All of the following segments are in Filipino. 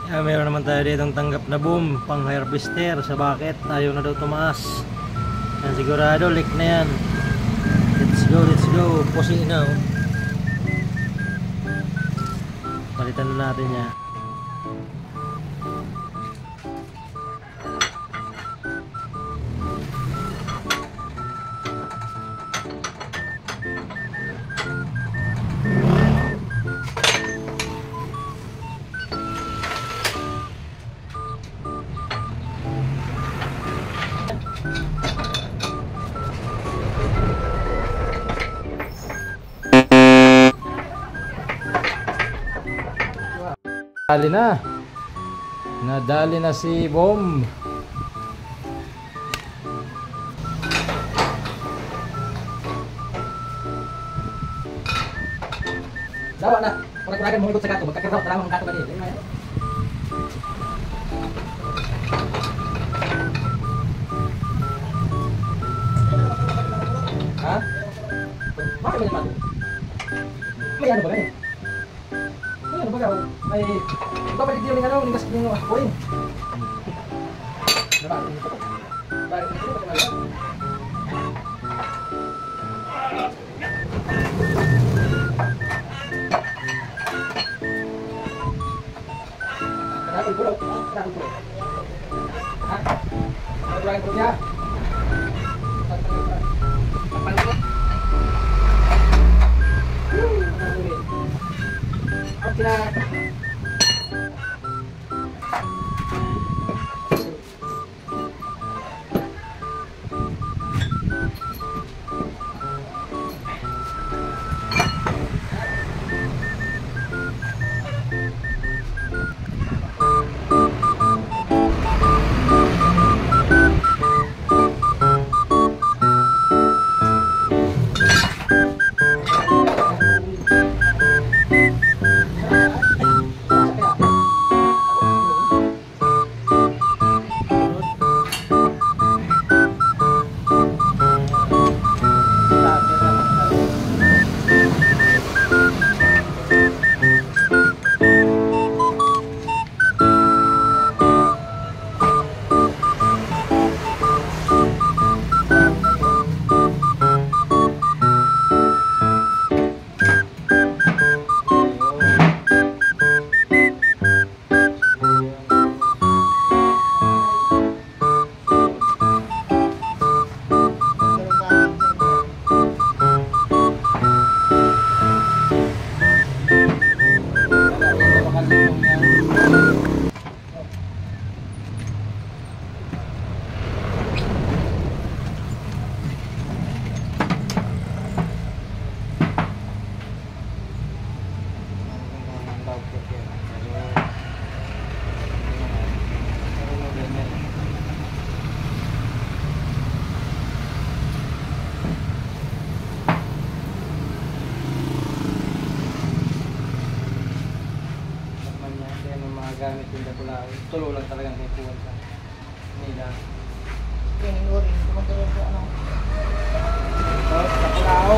Meron naman tayo ditong tanggap na boom pang harvester sa bucket. Ayaw na daw tumaas. Yan, sigurado leak na yan. Let's go. Pusin na. Oh. Palitan na natin yan. Nadali na si Bom. Dawa na. Kurang-kurangin mo ikot sa gato. Magkakiraw. Tara mga gato ba din. Ha? Bakit may naman? May ano ba na eh? May ano ba ka? May... Babalik din yung ano, yung gas yung apoy. Diba? Bakit dito ba naman? Kenapa bro? Kenapa bro? Hah? Kurang punya? Oke lah. Gamit yung Dakulao. Tulo lang talagang kukuha sa nila. Yung lori, tumatulog ko ano. Dakulao.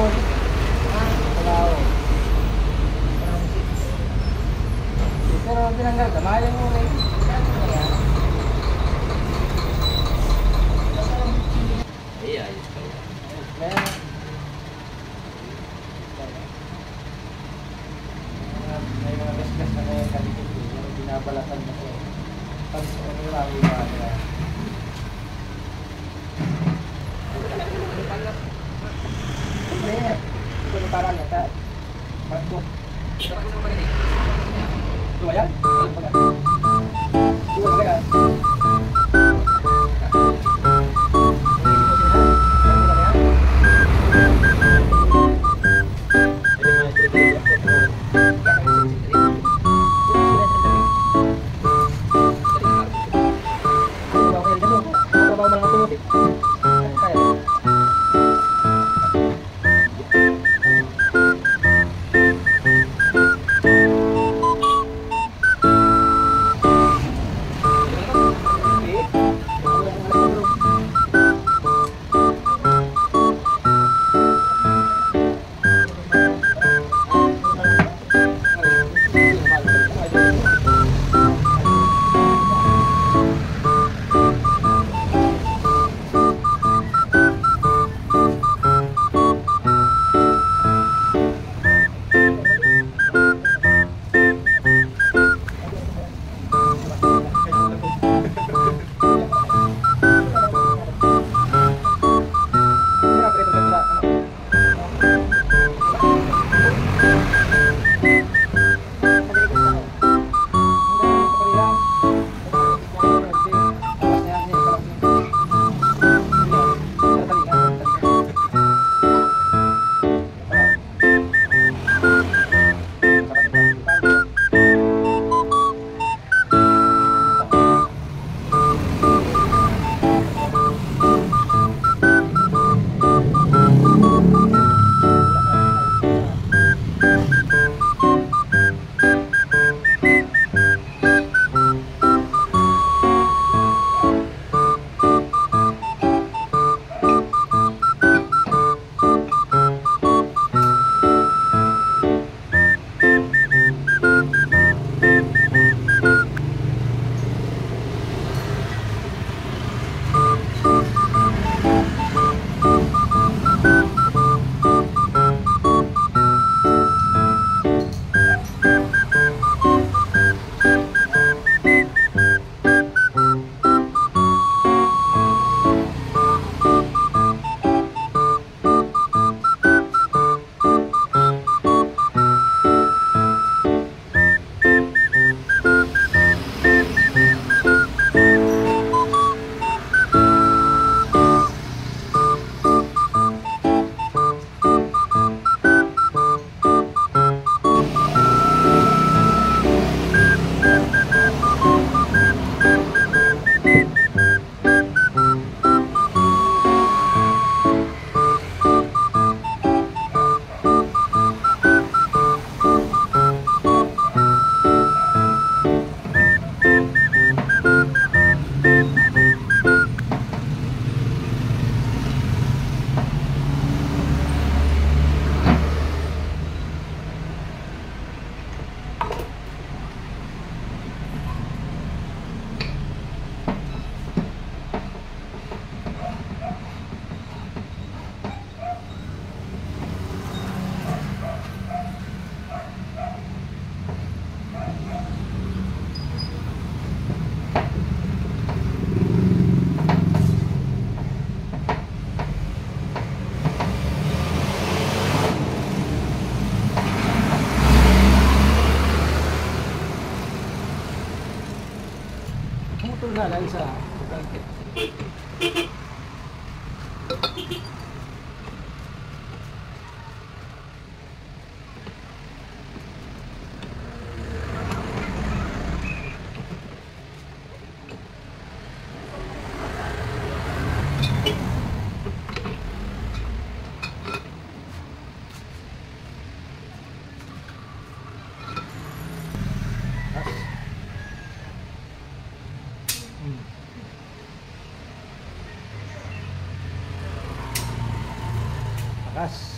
Dakulao. Pero pinanggal, damayan mo ulit. Iya, itu. May mga gas-gas na kaya kalipin ko. Binabalatan na ko. Pag sa kanila, iba nila. Hindi. Ito yung parang nata. Magkok. Ito ba yan? Ito ba yan? pumutol na dahil sa Takas.